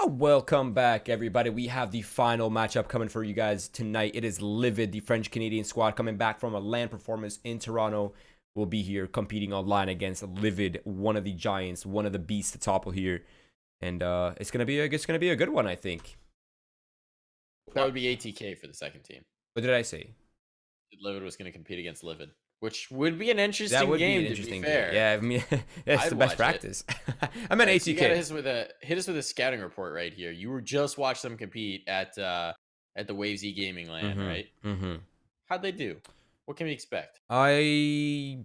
Welcome back, everybody. We have the final matchup coming for you guys tonight. It is LiViD, the French-Canadian squad, coming back from a LAN performance in Toronto. Will be here competing online against LiViD, one of the giants, one of the beasts to topple here, and it's gonna be a good one, I think. That would be ATK for the second team. What did I say? LiViD was going to compete against LiViD, which would be an interesting That would game. be an interesting to be fair. game. Yeah, I mean, that's I'd the best watch practice. I meant ATK. So you gotta hit us with a scouting report right here. You were just watching them compete at the LiViD Gaming LAN, right? How'd they do? What can we expect?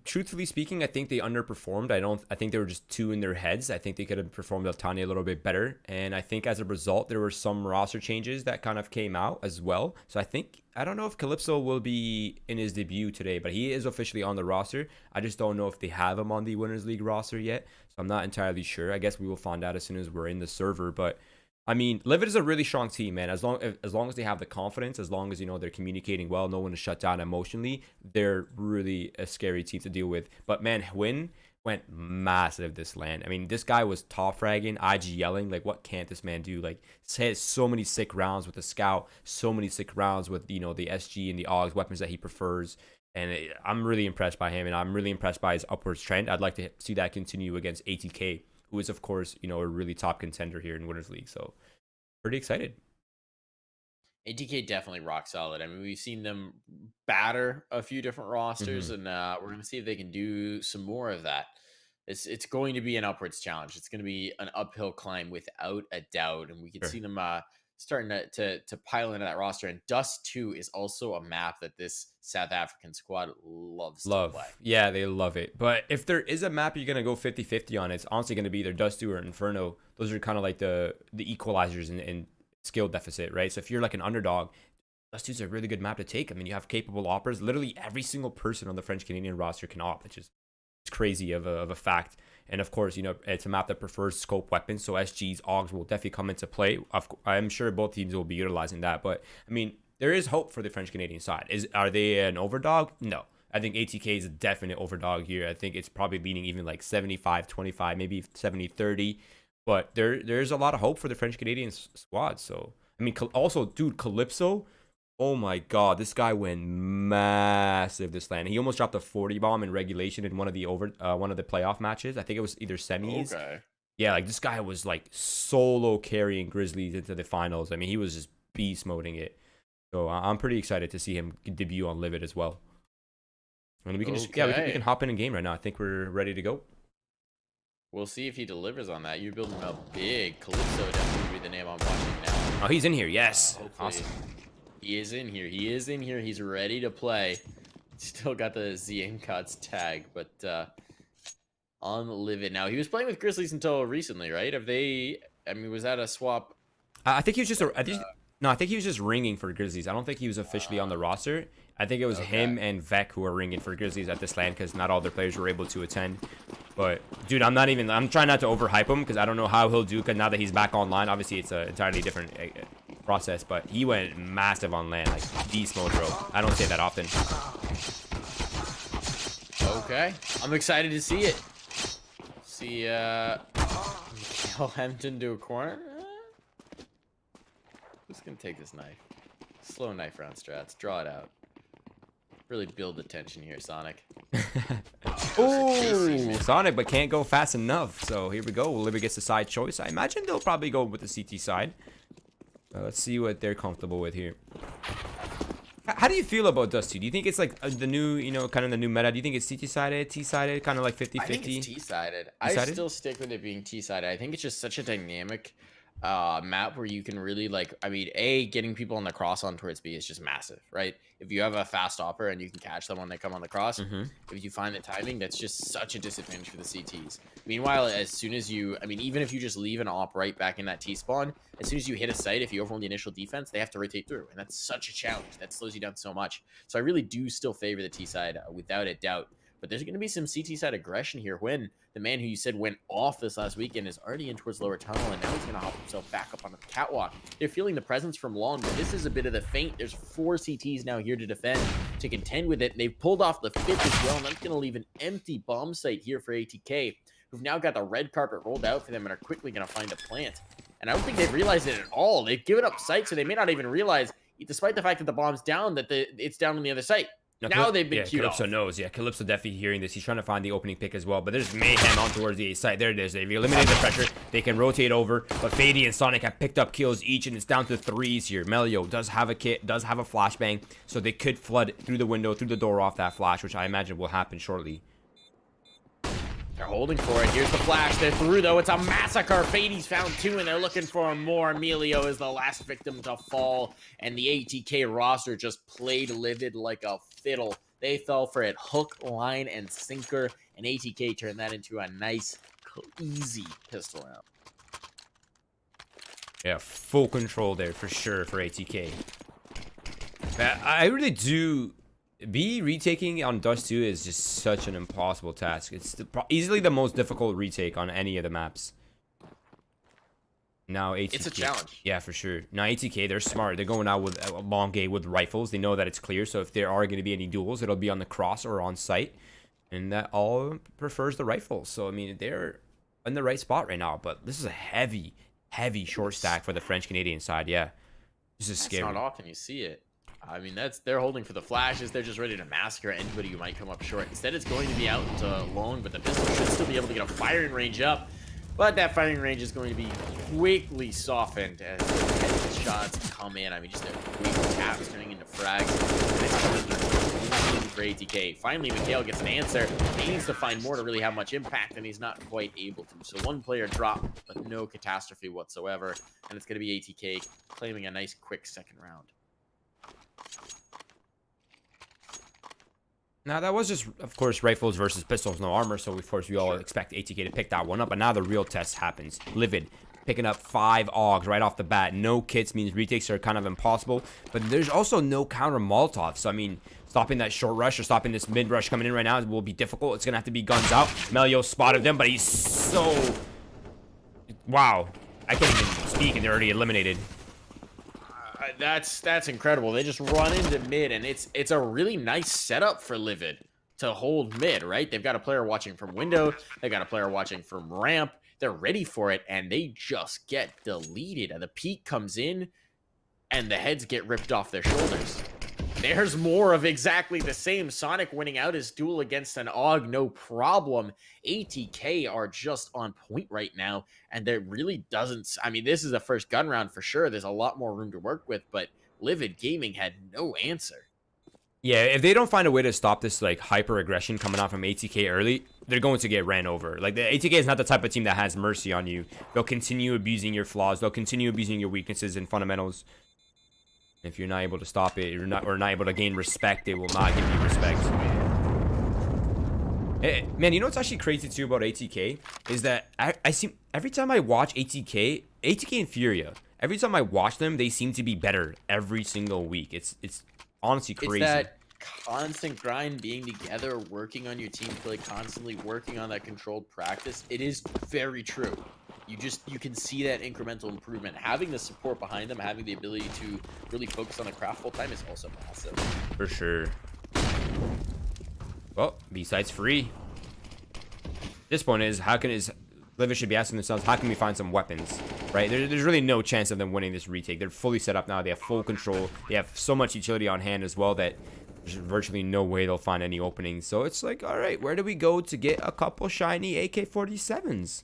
Truthfully speaking, I think they underperformed. I think they were just too in their heads. I think they could have performed a tiny little bit better. And I think as a result, there were some roster changes that kind of came out as well. So I don't know if Calypso will be in his debut today, but he is officially on the roster. I just don't know if they have him on the Winners League roster yet. So I'm not entirely sure. I guess we will find out as soon as we're in the server. But I mean, LiViD is a really strong team, man. As long as they have the confidence, as long as, you know, they're communicating well, no one is shut down emotionally, they're really a scary team to deal with. But man, Win went massive this LAN. I mean, this guy was top fragging, IG yelling, like, what can't this man do? Like, has so many sick rounds with the scout, so many sick rounds with, you know, the SG and the AUGs, weapons that he prefers. And I'm really impressed by him, and I'm really impressed by his upwards trend. I'd like to see that continue against ATK, who is, of course, you know, a really top contender here in Winners League. So pretty excited. ATK definitely rock solid. I mean, we've seen them batter a few different rosters, and we're going to see if they can do some more of that. It's going to be an upwards challenge. It's going to be an uphill climb without a doubt, and we can see them starting to pile into that roster. And Dust 2 is also a map that this South African squad loves to play. Yeah, they love it. But if there is a map you're going to go 50-50 on, it's honestly going to be either Dust 2 or Inferno. Those are kind of like the equalizers in skill deficit, right? So if you're like an underdog, Dust 2 is a really good map to take. I mean, you have capable oppers. Literally every single person on the French-Canadian roster can op, which is crazy of a fact. And of course, you know, it's a map that prefers scope weapons, so SG's AUGs will definitely come into play. I'm sure both teams will be utilizing that, but I mean, there is hope for the French Canadian side. Are they an overdog? No, I think ATK is a definite overdog here. I think it's probably leaning even like 75-25, maybe 70-30, but there's a lot of hope for the French Canadian squad. So I mean, also, dude, Calypso, oh my god, this guy went massive this LAN. He almost dropped a 40 bomb in regulation in one of the playoff matches. I think it was either semis. Okay. Yeah, like this guy was like solo carrying Grizzlies into the finals. I mean, he was just beast moding it. So I'm pretty excited to see him debut on LiViD as well. And we can we can hop in game right now. I think we're ready to go. We'll see if he delivers on that. You're building a big Calypso, definitely be the name I'm watching now. Oh, he's in here. Yes. Awesome. He is in here. He is in here. He's ready to play. Still got the ZMCOTS tag, but on LiViD. Now, he was playing with Grizzlies until recently, right? Have they... I mean, was that a swap? I think he was just... I think he was just ringing for Grizzlies. I don't think he was officially on the roster. I think it was him and Vec who were ringing for Grizzlies at this LAN because not all their players were able to attend. But, dude, I'm trying not to overhype him because I don't know how he'll do because now that he's back online, obviously it's an entirely different process, but he went massive on LAN, like beast mode, bro. I don't say that often. Okay. I'm excited to see it. See, Mikael Hampton to a corner. Who's going to take this knife? Slow knife round strats. Draw it out. Really build the tension here, Sonic. Oh, Sonic, but can't go fast enough. So here we go. LiViD gets the side choice. I imagine they'll probably go with the CT side. Let's see what they're comfortable with here. How do you feel about Dust 2? Do you think it's like the new, you know, kind of the new meta? Do you think it's CT-sided, T-sided, kind of like 50-50? I think it's T-sided. I still stick with it being T-sided. I think it's just such a dynamic map where you can really, like, I mean, getting people on the cross on towards B is just massive, right? If you have a fast opper and you can catch them when they come on the cross, if you find the timing, that's just such a disadvantage for the CTs. Meanwhile, as soon as you, I mean, even if you just leave an op right back in that T-spawn, as soon as you hit a site, if you overwhelm the initial defense, they have to rotate through, and that's such a challenge. That slows you down so much. So I really do still favor the T-side without a doubt. But there's going to be some CT side aggression here when the man who you said went off this last weekend is already in towards lower tunnel, and now he's going to hop himself back up onto the catwalk. They're feeling the presence from Long, but this is a bit of the feint. There's 4 CTs now here to defend, to contend with it. And they've pulled off the 5th as well, and that's going to leave an empty bomb site here for ATK, who've now got the red carpet rolled out for them and are quickly going to find a plant. and I don't think they've realized it at all. They've given up sight, so they may not even realize, despite the fact that the bomb's down, that it's down on the other site. Now they've been queued Calypso off. knows. Yeah, Calypso definitely hearing this. He's trying to find the opening pick as well. But there's mayhem on towards the A site. There it is. They've eliminated the pressure. They can rotate over. But Fady and Sonic have picked up kills each, and it's down to 3s here. Melio does have a kit, does have a flashbang. So they could flood through the window, through the door off that flash, which I imagine will happen shortly. They're holding for it. Here's the flash. They're through, though. It's a massacre. Fady's found 2, and they're looking for more. Emilio is the last victim to fall, and the ATK roster just played LiViD like a fiddle. They fell for it hook, line, and sinker, and ATK turned that into a nice, easy pistol round. Yeah, full control there for sure for ATK. I really do... B retaking on Dust 2 is just such an impossible task. It's easily the most difficult retake on any of the maps. Now ATK, it's a challenge. Yeah, for sure. Now ATK, they're smart. They're going out with a long gate with rifles. They know that it's clear, so if there are going to be any duels, it'll be on the cross or on site. And that all prefers the rifles. So I mean, they're in the right spot right now. But this is a heavy short stack for the French-Canadian side. Yeah, this is scary. It's not often you see it. I mean, they're holding for the flashes. They're just ready to massacre anybody who might come up short. Instead, it's going to be out long, but the pistol should still be able to get a firing range up. But that firing range is going to be quickly softened as the shots come in. I mean, just a quick taps turning into frags. And it's coming for ATK. Finally, Mikhail gets an answer. He needs to find more to really have much impact, and he's not quite able to. So one player dropped, but no catastrophe whatsoever. And it's going to be ATK claiming a nice, quick second round. Now, that was just, of course, rifles versus pistols, no armor, so of course we all expect ATK to pick that one up, but now the real test happens. LiViD picking up 5 AUGs right off the bat. No kits means retakes are kind of impossible, but there's also no counter Molotov, so I mean, stopping that short rush or stopping this mid rush coming in right now will be difficult. It's going to have to be guns out. Melio spotted them, but he's so... Wow. I can't even speak, and they're already eliminated. That's incredible. They just run into mid, and it's a really nice setup for LiViD to hold mid, right? They've got a player watching from window. They've got a player watching from ramp. They're ready for it, and they just get deleted. And the peak comes in, and the heads get ripped off their shoulders. There's more of exactly the same. Sonic winning out his duel against an AUG, no problem. ATK are just on point right now, and there really doesn't... I mean, this is the first gun round for sure. There's a lot more room to work with, but LiViD Gaming had no answer. Yeah, if they don't find a way to stop this like hyper aggression coming out from ATK early, they're going to get ran over. Like, the ATK is not the type of team that has mercy on you. They'll continue abusing your flaws. They'll continue abusing your weaknesses and fundamentals. If you're not able to stop it, or not able to gain respect, they will not give you respect. Hey, man, you know what's actually crazy too about ATK is that I see every time I watch ATK and Furia, every time I watch them, they seem to be better every single week. It's honestly crazy. It's that constant grind, being together, working on your team play, constantly working on that controlled practice. It is very true. You can see that incremental improvement. Having the support behind them, having the ability to really focus on the craft full time is also massive. For sure. Well, B-side's free. This point is, LiViD should be asking themselves, how can we find some weapons, right? There's really no chance of them winning this retake. They're fully set up now. They have full control. They have so much utility on hand as well that there's virtually no way they'll find any openings. So it's like, all right, where do we go to get a couple shiny AK-47s?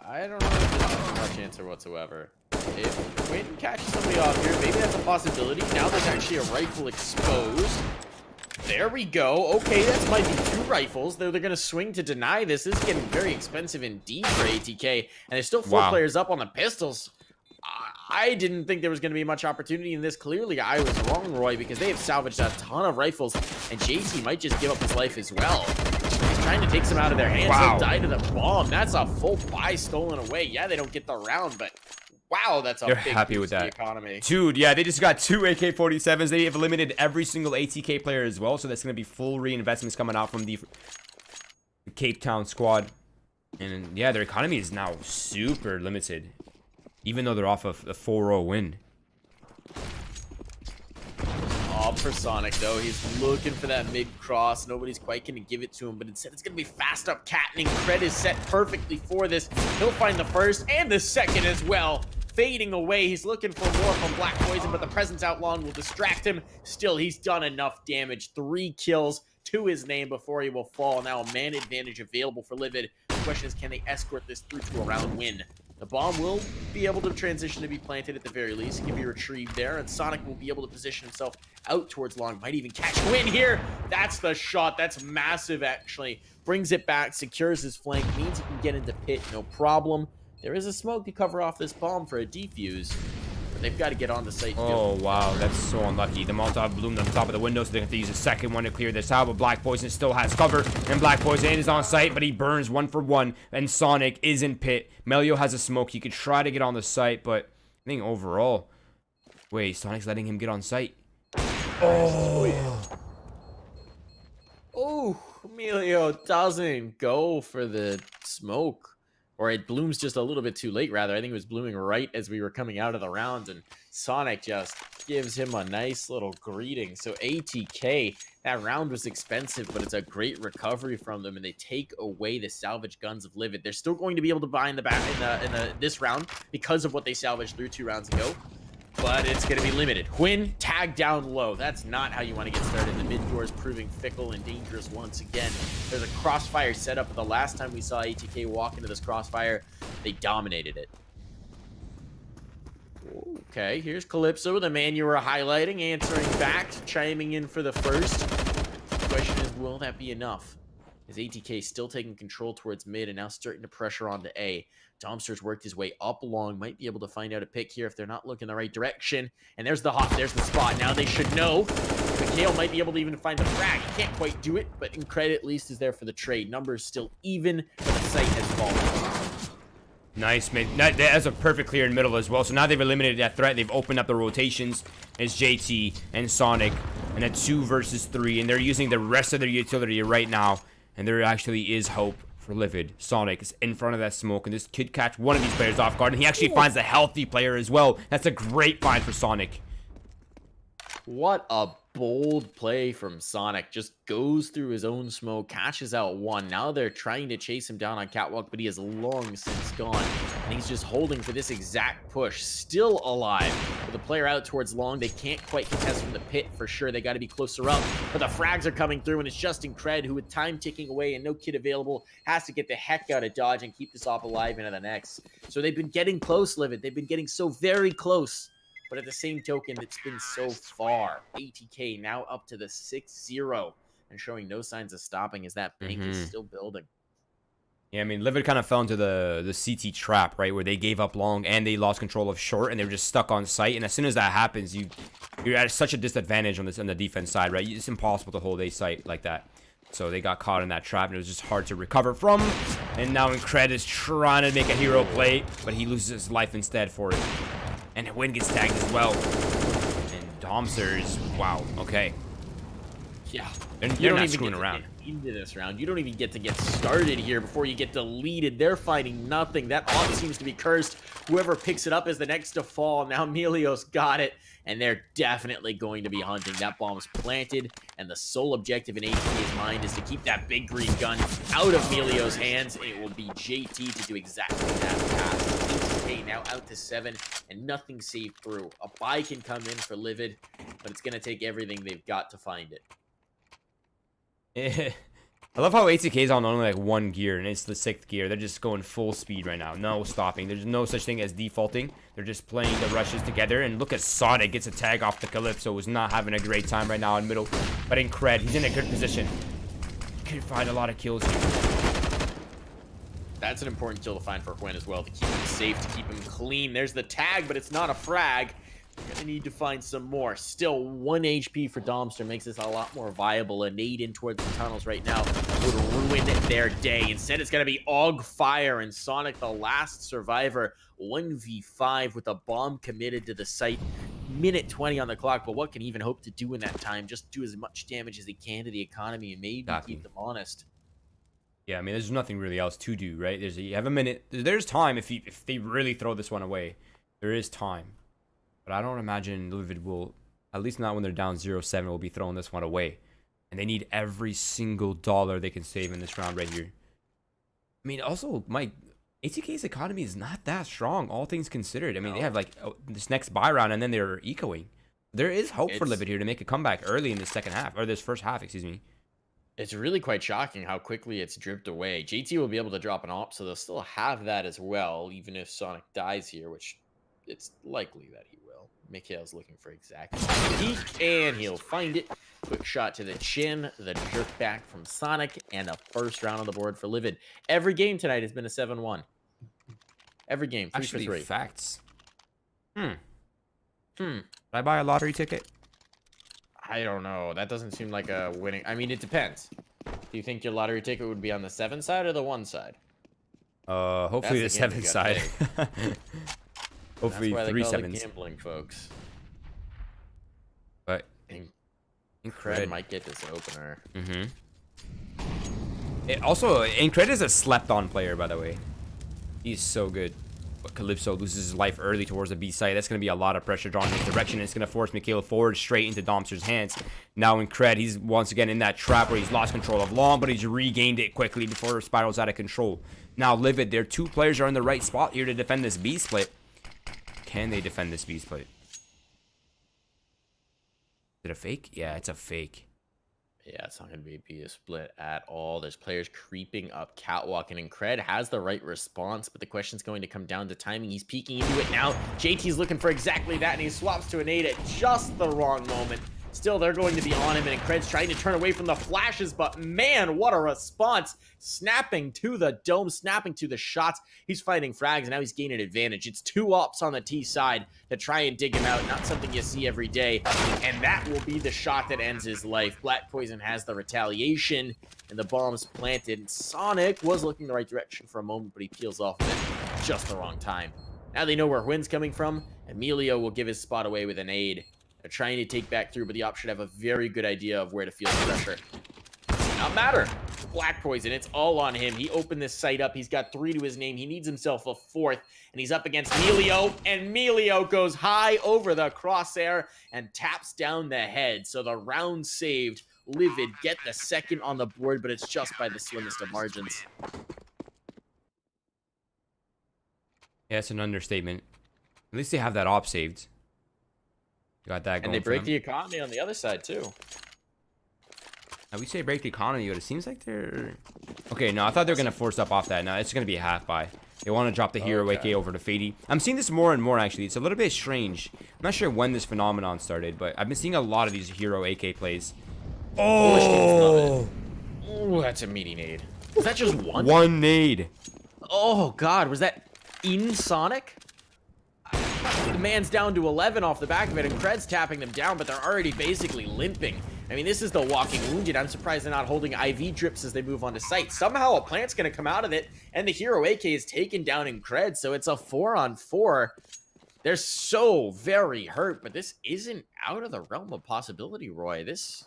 I don't know if there's much answer whatsoever. If Quentin catches somebody off here, maybe that's a possibility. Now there's actually a rifle exposed. There we go. Okay, that might be 2 rifles. They're going to swing to deny this. This is getting very expensive indeed for ATK. And there's still 4 players up on the pistols. I didn't think there was going to be much opportunity in this. Clearly, I was wrong, Roy, because they have salvaged a ton of rifles. And JT might just give up his life as well. He's trying to take some out of their hands. He'll die to the bomb. That's a full buy stolen away. Yeah, they don't get the round, but wow, that's a big happy with that economy. Dude, yeah, they just got 2 AK-47s. They have eliminated every single ATK player as well, so that's going to be full reinvestments coming out from the Cape Town squad. And yeah, their economy is now super limited, even though they're off of a 4-0 win. job for Sonic, though. He's looking for that mid-cross. Nobody's quite going to give it to him, but instead it's going to be fast up catting. Cred is set perfectly for this. He'll find the first and the second as well. Fading away. He's looking for more from Black Poison, but the presence outlawed will distract him. Still, he's done enough damage. 3 kills to his name before he will fall. Now a man advantage available for LiViD. The question is, can they escort this through to a round win? The bomb will be able to transition to be planted at the very least. It can be retrieved there, and Sonic will be able to position himself out towards long. Might even catch Win here. That's the shot. That's massive, actually. Brings it back, secures his flank, means he can get into pit, no problem. There is a smoke to cover off this bomb for a defuse, but they've got to get on the site. Oh, wow. That's so unlucky. The Molotov bloomed on top of the window, so they have to use a second one to clear this out, but Black Poison still has cover, and Black Poison is on site, but he burns 1 for 1, and Sonic is in pit. Melio has a smoke. He could try to get on the site, but I think overall... Wait, Sonic's letting him get on site. Oh! Oh, Melio doesn't go for the smoke. Or it blooms just a little bit too late, rather. I think it was blooming right as we were coming out of the round, and Sonic just gives him a nice little greeting. So ATK, that round was expensive, but it's a great recovery from them, and they take away the salvage guns of LiViD. They're still going to be able to buy in the back in this round because of what they salvaged through 2 rounds ago. But it's going to be limited. Quinn, tag down low. That's not how you want to get started. The mid door is proving fickle and dangerous once again. There's a crossfire setup. The last time we saw ATK walk into this crossfire, they dominated it. Okay, here's Calypso, the man you were highlighting, answering back, chiming in for the first. The question is, will that be enough? Is ATK still taking control towards mid and now starting to pressure onto A? Domster's worked his way up long, might be able to find out a pick here if they're not looking the right direction. And there's the there's the spot. Now they should know. Mikhail might be able to even find the frag. He can't quite do it, but Cred at least is there for the trade. Numbers still even, but the site has fallen. Nice, man. That's a perfect clear in the middle as well. So now they've eliminated that threat. They've opened up the rotations. It's JT and Sonic, and a 2 versus 3, and they're using the rest of their utility right now. And there actually is hope for LiViD. Sonic is in front of that smoke, and this could catch one of these players off guard, and he actually finds a healthy player as well. That's a great find for Sonic. What a bold play from Sonic. Just goes through his own smoke, catches out 1. Now they're trying to chase him down on catwalk, but he has long since gone. And he's just holding for this exact push. Still alive. With the player out towards long, they can't quite contest from the pit for sure. They got to be closer up. But the frags are coming through, and it's Justin Cred, who with time ticking away and no kit available, has to get the heck out of Dodge and keep this op alive into the next. So they've been getting close, LiViD. They've been getting so very close. But at the same token, it's been so far. ATK now up to the 6-0 and showing no signs of stopping as that bank is still building. Yeah, I mean, LiViD kind of fell into the CT trap, right, where they gave up long and they lost control of short, and they were just stuck on site. And as soon as that happens, you're at such a disadvantage on the defense side, right? It's impossible to hold a site like that. So they got caught in that trap, and it was just hard to recover from. And now Cred is trying to make a hero play, but he loses his life instead for it. And Win gets tagged as well. And Domsters, wow, okay. Yeah. They're not screwing around. Into this round, you don't even get to get started here before you get deleted. They're fighting nothing. That op seems to be cursed. Whoever picks it up is the next to fall. Now Melios got it, and they're definitely going to be hunting. That bomb's planted, and the sole objective in ATK's mind is to keep that big green gun out of Melios' hands. It will be JT to do exactly that pass. ATK now out to 7, and nothing saved through. A buy can come in for LiViD, but it's going to take everything they've got to find it. I love how ATK is on only like 1 gear, and it's the 6th gear. They're just going full speed right now. No stopping. There's no such thing as defaulting. They're just playing the rushes together. And look at Sonic gets a tag off the Calypso. Who's not having a great time right now in middle. But in Cred, he's in a good position. Could find a lot of kills here. That's an important kill to find for Quinn as well, to keep him safe, to keep him clean. There's the tag, but it's not a frag. You're going to need to find some more. Still 1 HP for Domster makes this a lot more viable. A nade in towards the tunnels right now would ruin their day. Instead, it's going to be AUG Fire, and Sonic, the last survivor, 1v5 with a bomb committed to the site. Minute 20 on the clock, but what can he even hope to do in that time? Just do as much damage as he can to the economy and maybe keep them honest. Yeah, I mean, there's nothing really else to do, right? You have a minute. There's time if they really throw this one away. There is time. But I don't imagine LiViD will At least not when they're down 0-7. We'll be throwing this one away. And they need every single dollar they can save in this round right here. I mean, also, Mike, ATK's economy is not that strong, all things considered. I mean, they have like this next buy round, and then they're ecoing. There is hope for LiViD here to make a comeback early in the second half, or this first half, excuse me. It's really quite shocking how quickly it's dripped away. JT will be able to drop an op, so they'll still have that as well, even if Sonic dies here, which it's likely that he will. Mikhail's looking for exactly the peak, and he'll find it. Quick shot to the chin, the jerk back from Sonic, and a first round on the board for LiViD. Every game tonight has been a 7-1. Every game, 3 for 3. Facts. Did I buy a lottery ticket? I don't know. That doesn't seem like a winning. I mean, it depends. Do you think your lottery ticket would be on the 7 side or the 1 side? Hopefully the 7 side. Hopefully 3 sevens. Gambling, folks. But Incred might get this opener. Also, Incred is a slept-on player, by the way. He's so good. But Calypso loses his life early towards the B side. That's going to be a lot of pressure drawn in his direction. It's going to force Mikhail forward straight into Domster's hands. Now Incred, he's once again in that trap where he's lost control of Long, but he's regained it quickly before it spirals out of control. Now LiViD, their 2 players are in the right spot here to defend this B split. Can they defend this B split? Is it a fake? Yeah, it's a fake. Yeah, it's not going to be a split at all. There's players creeping up catwalk, and Incred has the right response, but the question's going to come down to timing. He's peeking into it now. JT's looking for exactly that, and he swaps to an 8 at just the wrong moment. Still, they're going to be on him, and Incred's trying to turn away from the flashes, but man, what a response. Snapping to the dome, snapping to the shots. He's fighting frags, and now he's gaining advantage. It's 2 ops on the T side to try and dig him out. Not something you see every day, and that will be the shot that ends his life. Black Poison has the retaliation, and the bomb's planted. Sonic was looking the right direction for a moment, but he peels off of it just the wrong time. Now they know where Wynn's coming from. Emilio will give his spot away with an aid. They're trying to take back through, but the op should have a very good idea of where to feel the pressure. Does not matter. Black Poison, it's all on him. He opened this site up. He's got 3 to his name. He needs himself a 4th, and he's up against Melio, and Melio goes high over the crosshair and taps down the head. So the round saved. LiViD get the 2nd on the board, but it's just by the slimmest of margins. Yeah, it's an understatement. At least they have that op saved. Got that going. And they break the economy on the other side, too. Now, we say break the economy, but it seems like they're... Okay, no, I thought they were going to force up off that. No, it's going to be a half buy. They want to drop the hero AK over to Fady. I'm seeing this more and more, actually. It's a little bit strange. I'm not sure when this phenomenon started, but I've been seeing a lot of these hero AK plays. Oh! Oh, that's a meaty nade. Was that just one? One nade. Oh, God. Was that in Sonic? The man's down to 11 off the back of it, and Cred's tapping them down, but they're already basically limping. I mean, this is the walking wounded. I'm surprised they're not holding IV drips as they move onto site. Somehow a plant's going to come out of it, and the hero AK is taken down in Cred, so it's a 4-on-4. They're so very hurt, but this isn't out of the realm of possibility, Roy. This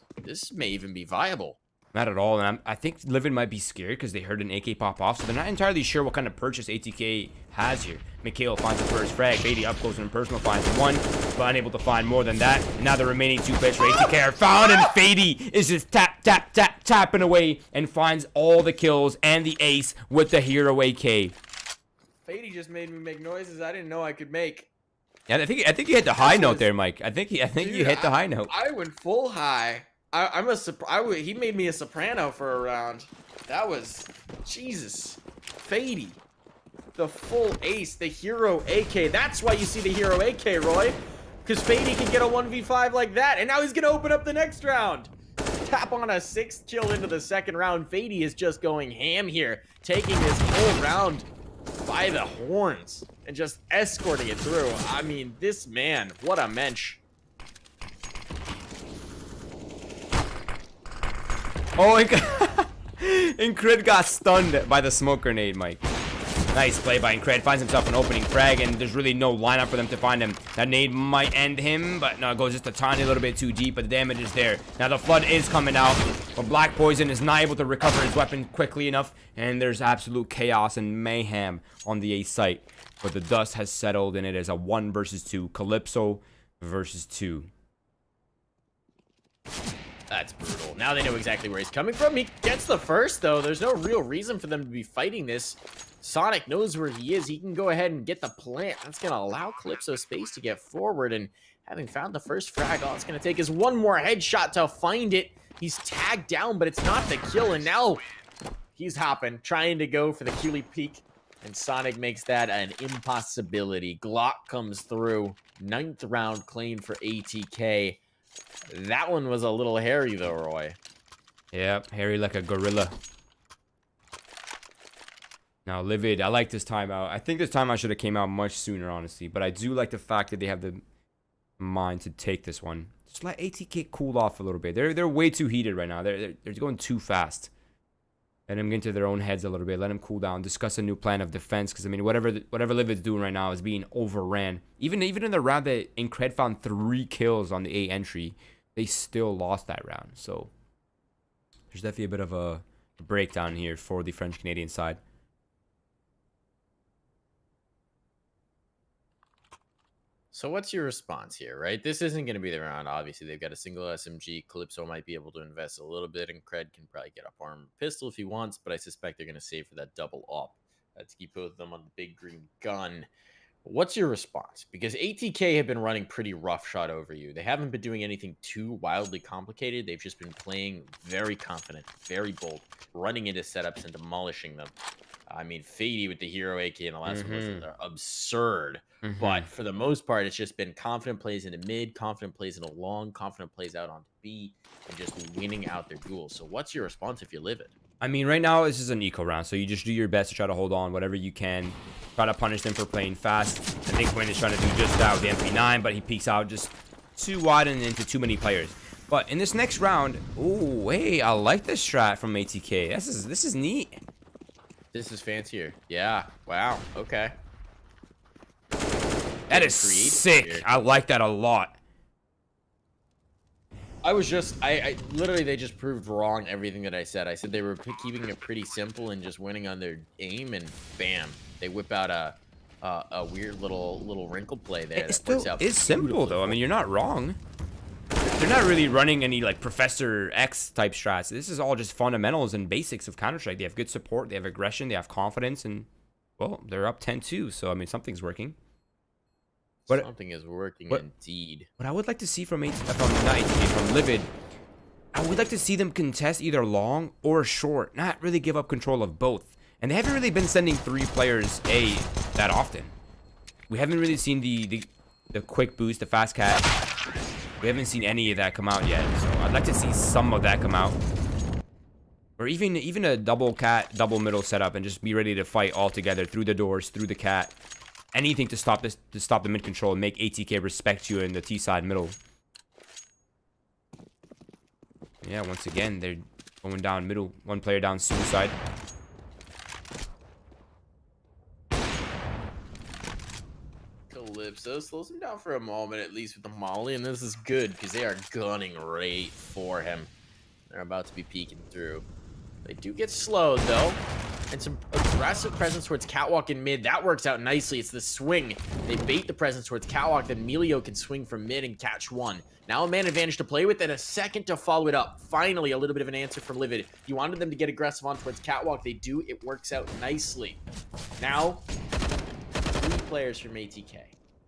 may even be viable. Not at all, and I think LiViD might be scared because they heard an AK pop off, so they're not entirely sure what kind of purchase ATK has here. Mikhail finds the first frag, Fady up close and personal finds 1, but unable to find more than that. And now the remaining 2 players for ATK are found, and Fady is just tapping away and finds all the kills and the ace with the hero AK. Fady just made me make noises I didn't know I could make. Yeah, I think you hit the high note there, Mike. I think you hit the high note. I went full high. He made me a soprano for a round. That was Jesus. Fady. The full ace, the hero AK. That's why you see the hero AK, Roy. Because Fady can get a 1v5 like that. And now he's going to open up the next round. Tap on a 6th kill into the 2nd round. Fady is just going ham here. Taking this whole round by the horns. And just escorting it through. I mean, this man, what a mensch. Oh, Incred got stunned by the smoke grenade, Mike. Nice play by Incred. Finds himself an opening frag, and there's really no lineup for them to find him. That nade might end him, but no, it goes just a tiny little bit too deep, but the damage is there. Now the flood is coming out, but Black Poison is not able to recover his weapon quickly enough, and there's absolute chaos and mayhem on the A site. But the dust has settled, and it is a 1 versus 2. Calypso versus 2. That's brutal. Now they know exactly where he's coming from. He gets the first, though. There's no real reason for them to be fighting this. Sonic knows where he is. He can go ahead and get the plant. That's going to allow Calypso space to get forward. And having found the first frag, all it's going to take is one more headshot to find it. He's tagged down, but it's not the kill. And now he's hopping, trying to go for the Keely peek. And Sonic makes that an impossibility. Glock comes through. 9th round claim for ATK. That one was a little hairy, though, Roy. Yeah, hairy like a gorilla. Now, LiViD, I like this timeout. I think this timeout should have came out much sooner, honestly. But I do like the fact that they have the mind to take this one. Just let ATK cool off a little bit. They're way too heated right now. They're going too fast. Let them get into their own heads a little bit. Let them cool down. Discuss a new plan of defense. Because, I mean, whatever LiVid's doing right now is being overran. Even in the round that Incred found 3 kills on the A entry, they still lost that round. So, there's definitely a bit of a breakdown here for the French-Canadian side. So what's your response here, right? This isn't going to be the round. Obviously, they've got a single SMG. Calypso might be able to invest a little bit, and Cred can probably get a arm pistol if he wants, but I suspect they're going to save for that double up to keep both of them on the big green gun. What's your response? Because ATK have been running pretty roughshod over you. They haven't been doing anything too wildly complicated. They've just been playing very confident, very bold, running into setups and demolishing them. I mean, Fady with the hero AK in the last one was absurd. But for the most part, it's just been confident plays into mid, confident plays into long, confident plays out onto B, and just winning out their duels. So what's your response if you live it? I mean, right now, this is an eco round, so you just do your best to try to hold on whatever you can. Try to punish them for playing fast. I think Quinn is trying to do just that with the MP9, but he peeks out just too wide and into too many players. But in this next round, ooh, hey, I like this strat from ATK. This is neat. This is fancier. Yeah. Wow. Okay. That is sick. I like that a lot. I literally, they just proved wrong everything that I said. I said they were keeping it pretty simple and just winning on their aim, and bam, they whip out a weird little wrinkle play there. It still is simple, though. I mean, you're not wrong. They're not really running any, like, Professor X type strats. This is all just fundamentals and basics of Counter-Strike. They have good support, they have aggression, they have confidence, and, well, they're up 10-2, so, I mean, something's working. Something is working indeed. What I would like to see from LiViD, I would like to see them contest either long or short, not really give up control of both. And they haven't really been sending 3 players A that often. We haven't really seen the quick boost, the fast cat. We haven't seen any of that come out yet, so I'd like to see some of that come out. Or even a double cat, double middle setup, and just be ready to fight all together through the doors, through the cat. Anything to stop the mid control and make ATK respect you in the T side middle. Yeah, once again, they're going down middle. 1 player down suicide. Calypso slows him down for a moment, at least with the molly, and this is good because they are gunning right for him. They're about to be peeking through. They do get slowed, though. And some aggressive presence towards Catwalk in mid. That works out nicely. It's the swing. They bait the presence towards Catwalk. Then Melio can swing from mid and catch one. Now a man advantage to play with and a second to follow it up. Finally, a little bit of an answer from LiViD. You wanted them to get aggressive on towards Catwalk. They do. It works out nicely. Now, 3 players from ATK.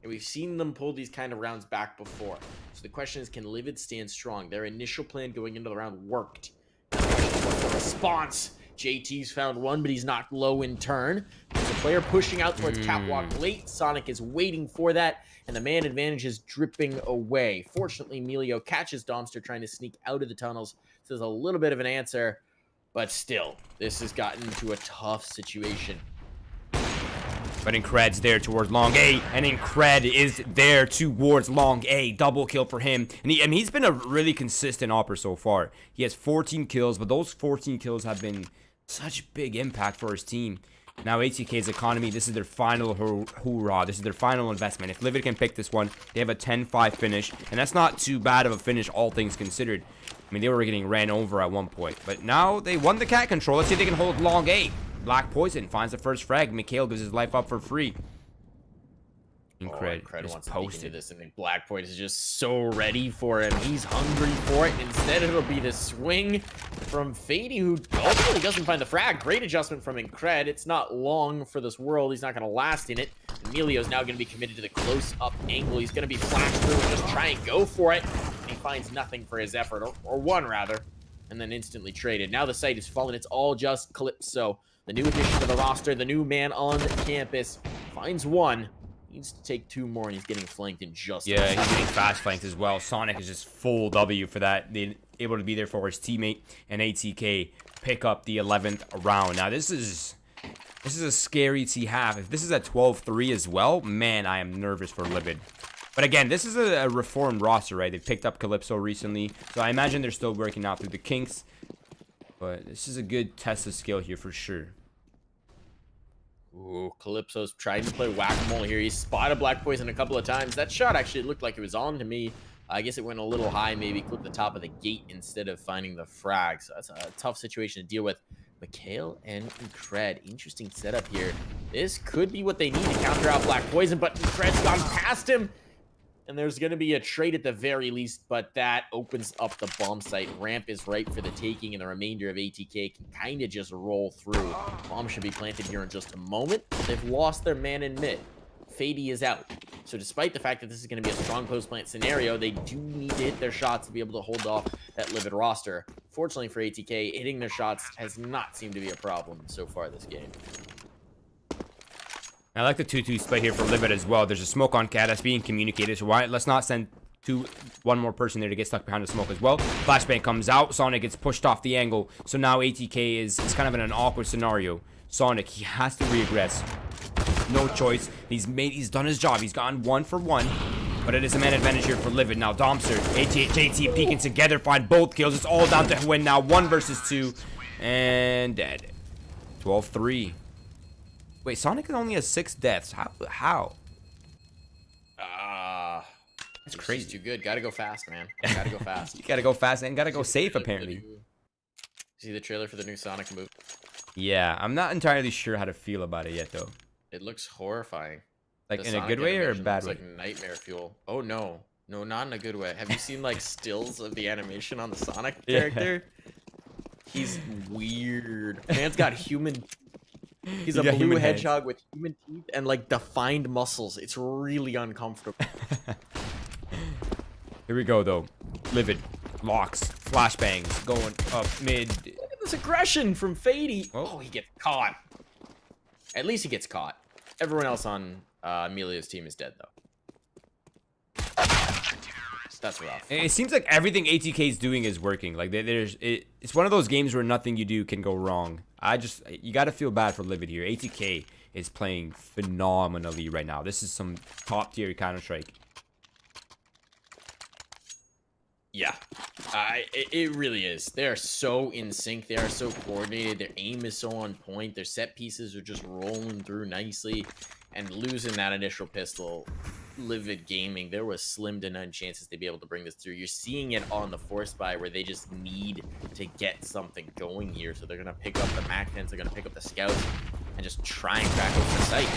And we've seen them pull these kind of rounds back before. So the question is, can LiViD stand strong? Their initial plan going into the round worked. Now the question is, what's the response? JT's found one, but he's knocked low in turn. There's a player pushing out towards Catwalk late. Sonic is waiting for that, and the man advantage is dripping away. Fortunately, Melio catches Domster trying to sneak out of the tunnels. So there's a little bit of an answer, but still, this has gotten to a tough situation. But Incred's there towards long A, and Incred is there towards long A. Double kill for him. And he's been a really consistent opper so far. He has 14 kills, but those 14 kills have been such big impact for his team. Now ATK's economy, this is their final hoorah. This is their final investment. If LiViD can pick this one, they have a 10-5 finish. And that's not too bad of a finish, all things considered. I mean, they were getting ran over at one point. But now they won the cat control. Let's see if they can hold long A. Black Poison finds the first frag. Mikhail gives his life up for free. Incred Cred just wants to peek into posted. this, and then Black Point is just so ready for him. He's hungry for it. Instead, it'll be the swing from Fady, who ultimately doesn't find the frag. Great adjustment from Incred. It's not long for this world. He's not going to last in it. Emilio's now going to be committed to the close-up angle. He's going to be flashed through and just try and go for it. And he finds nothing for his effort, or one, rather, and then instantly traded. Now the site is fallen. It's all just Calypso. The new addition to the roster, the new man on campus, finds one. Needs to take 2 more, and he's getting flanked in just Yeah, he's getting fast flanked as well. Sonic is just full W for that. They're able to be there for his teammate, and ATK pick up the 11th round. Now, this is a scary T-half. If this is at 12-3 as well, man, I am nervous for LiViD. But again, this is a reformed roster, right? They picked up Calypso recently, so I imagine they're still working out through the kinks. But this is a good test of skill here for sure. Ooh, Calypso's trying to play whack-a-mole here. He spotted Black Poison a couple of times. That shot actually looked like it was on to me. I guess it went a little high, maybe clipped the top of the gate instead of finding the frag. So that's a tough situation to deal with. Mikhail and Incred. Interesting setup here. This could be what they need to counter out Black Poison, but Incred's gone past him. And there's going to be a trade at the very least, but that opens up the bomb site. Ramp is right for the taking, and the remainder of ATK can kind of just roll through. Bomb should be planted here in just a moment. They've lost their man in mid. Fady is out. So despite the fact that this is going to be a strong post-plant scenario, they do need to hit their shots to be able to hold off that LiViD roster. Fortunately for ATK, hitting their shots has not seemed to be a problem so far this game. I like the 2-2 split here for LiViD as well. There's a smoke on Cat that's being communicated, so let's not send one more person there to get stuck behind the smoke as well. Flashbang comes out. Sonic gets pushed off the angle, so now ATK is kind of in an awkward scenario. Sonic, he has to regress. No choice. He's done his job. He's gone 1 for 1. But it is a man advantage here for LiViD. Now Domster, JT peeking together, find both kills. It's all down to Hwin now. 1 versus 2. And dead. 12-3. Wait, Sonic only has 6 deaths. How? That's crazy. He's too good. Gotta go fast, man. Gotta go fast. You gotta go fast and gotta go safe, apparently. See the trailer for the new Sonic movie? Yeah, I'm not entirely sure how to feel about it yet, though. It looks horrifying. Like, in a good way or a bad way? Like nightmare fuel. Oh, no. No, not in a good way. Have you seen, like, stills of the animation on the Sonic character? Yeah. He's weird. Man's got human... He's a blue hedgehog with human teeth and, like, defined muscles. It's really uncomfortable. Here we go, though. LiViD. Locks. Flashbangs. Going up mid. Look at this aggression from Fady. Oh, he gets caught. At least he gets caught. Everyone else on Emilio's team is dead, though. That's rough. It seems like everything ATK is doing is working. Like, it's one of those games where nothing you do can go wrong. You got to feel bad for LiViD here. ATK is playing phenomenally right now. This is some top tier Counter-Strike. Yeah, it really is. They are so in sync. They are so coordinated. Their aim is so on point. Their set pieces are just rolling through nicely. And losing that initial pistol, LiViD Gaming, there was slim to none chances to be able to bring this through. You're seeing it on the force buy where they just need to get something going here. So they're going to pick up the MAC-10s, they're going to pick up the scouts, and just try and crack open the site.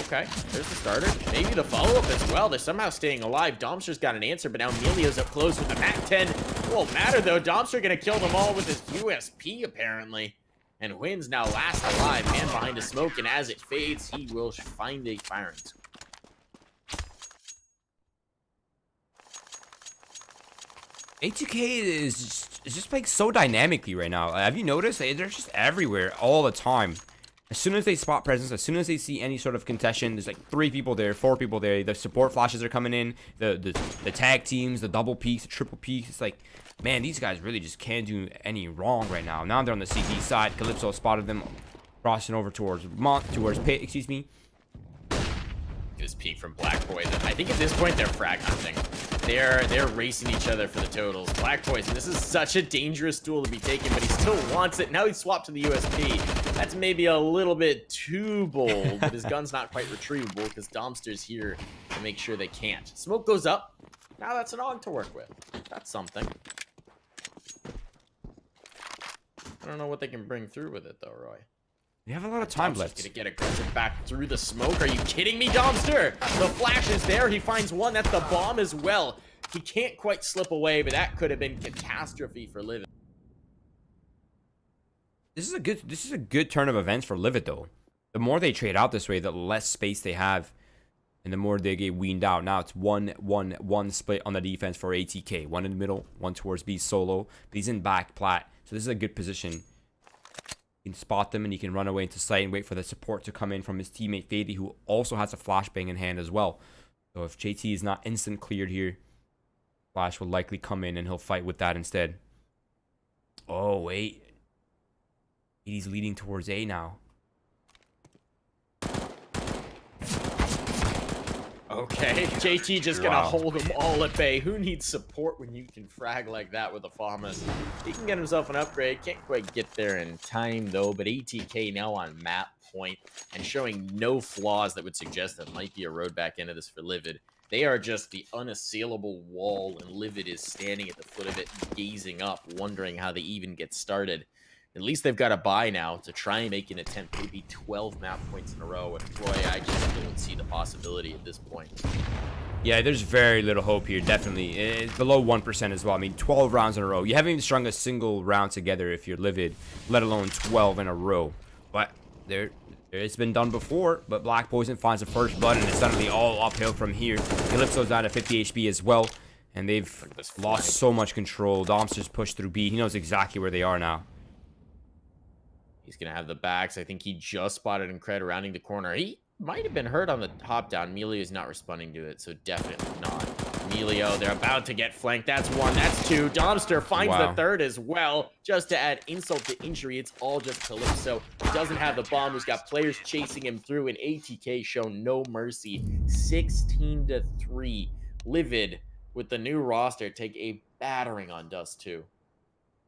Okay, there's the starter. Maybe the follow-up as well. They're somehow staying alive. Domster's got an answer, but now Emilio's up close with the MAC-10. It won't matter, though. Domster going to kill them all with his USP, apparently. And Hwin's now last alive, man behind the smoke, and as it fades, he will find a firing squad. ATK is just playing so dynamically right now. Have you noticed? They're just everywhere all the time. As soon as they spot presence, as soon as they see any sort of contention, there's like 3 people there, 4 people there. The support flashes are coming in. The tag teams, the double peaks, the triple peaks. It's like, man, these guys really just can't do any wrong right now. Now they're on the CT side. Calypso spotted them crossing over towards Pit, excuse me. This peek from Black Poison. I think at this point they're frag hunting. They're racing each other for the totals. Black Poison, this is such a dangerous tool to be taken, but he still wants it. Now he's swapped to the USP. That's maybe a little bit too bold, but his gun's not quite retrievable because Domster's here to make sure they can't. Smoke goes up. Now that's an AUG to work with. That's something. I don't know what they can bring through with it, though, Roy. You have a lot of time Domster's left. Gonna get aggressive back through the smoke. Are you kidding me, Domster? The flash is there. He finds one. That's the bomb as well. He can't quite slip away, but that could have been catastrophe for LiViD. This is a good turn of events for LiViD though. The more they trade out this way, the less space they have, and the more they get weaned out. Now it's 1-1-1 split on the defense for ATK. One in the middle, one towards B solo, but he's in back plat, so this is a good position. You can spot them and you can run away into sight and wait for the support to come in from his teammate Fady, who also has a flashbang in hand as well. So if JT is not instant cleared here, Flash will likely come in and he'll fight with that instead. Oh, wait. He's leading towards A now. Okay, JT just gonna hold them all at bay. Who needs support when you can frag like that with a FAMAS? He can get himself an upgrade. Can't quite get there in time though, but ATK now on map point and showing no flaws that would suggest that might be a road back into this for LiViD. They are just the unassailable wall, and LiViD is standing at the foot of it, gazing up, wondering how they even get started. At least they've got a bye now to try and make an attempt, maybe 12 map points in a row. And boy, I just don't see the possibility at this point. Yeah, there's very little hope here, definitely. It's below 1% as well. I mean, 12 rounds in a row. You haven't even strung a single round together if you're LiViD, let alone 12 in a row. But it's been done before, but Black Poison finds the first blood, and it's suddenly all uphill from here. Calypso's down to 50 HP as well, and they've lost so much control. Domster's pushed through B. He knows exactly where they are now. He's going to have the backs. I think he just spotted Incred rounding the corner. He might have been hurt on the hop down. Melio is not responding to it, so definitely not. Melio, they're about to get flanked. That's one, that's two. Domster finds the third as well. Just to add insult to injury, it's all just Calypso. He doesn't have the bomb. He's got players chasing him through, and ATK shown no mercy. 16-3. LiViD, with the new roster, take a battering on Dust 2.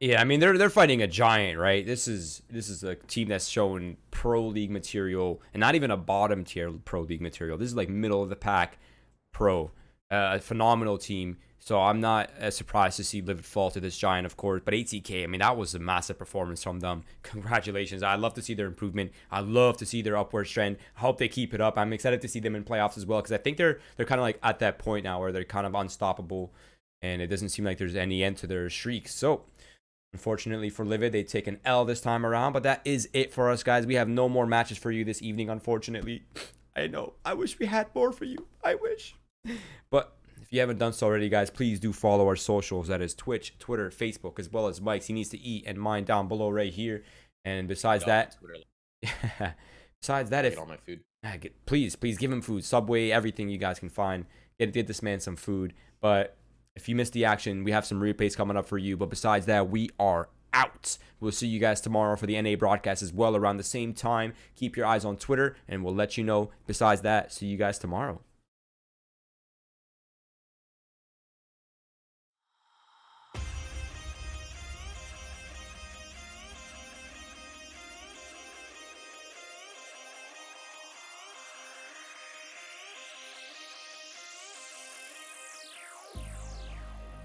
Yeah, I mean they're fighting a giant, right? This is a team that's showing pro league material, and not even a bottom tier pro league material. This is like middle of the pack pro, a phenomenal team. So I'm not surprised to see LiViD fall to this giant, of course. But ATK, I mean, that was a massive performance from them. Congratulations! I love to see their improvement. I love to see their upward trend. I hope they keep it up. I'm excited to see them in playoffs as well, because I think they're kind of like at that point now where they're kind of unstoppable, and it doesn't seem like there's any end to their streak. So unfortunately for LiViD, they take an L this time around, but that is it for us, guys. We have no more matches for you this evening, unfortunately. I know. I wish we had more for you. I wish. But if you haven't done so already, guys, please do follow our socials. That is Twitch, Twitter, Facebook, as well as Mike's. He needs to eat, and mine down below right here. And besides that, if all my food. Please give him food. Subway, everything you guys can find. Get this man some food. But if you missed the action, we have some replays coming up for you. But besides that, we are out. We'll see you guys tomorrow for the NA broadcast as well around the same time. Keep your eyes on Twitter, and we'll let you know. Besides that, see you guys tomorrow.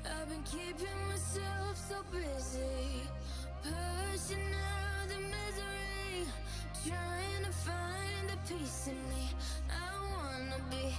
I've been keeping myself so busy, pushing out the misery, trying to find the peace in me. I wanna be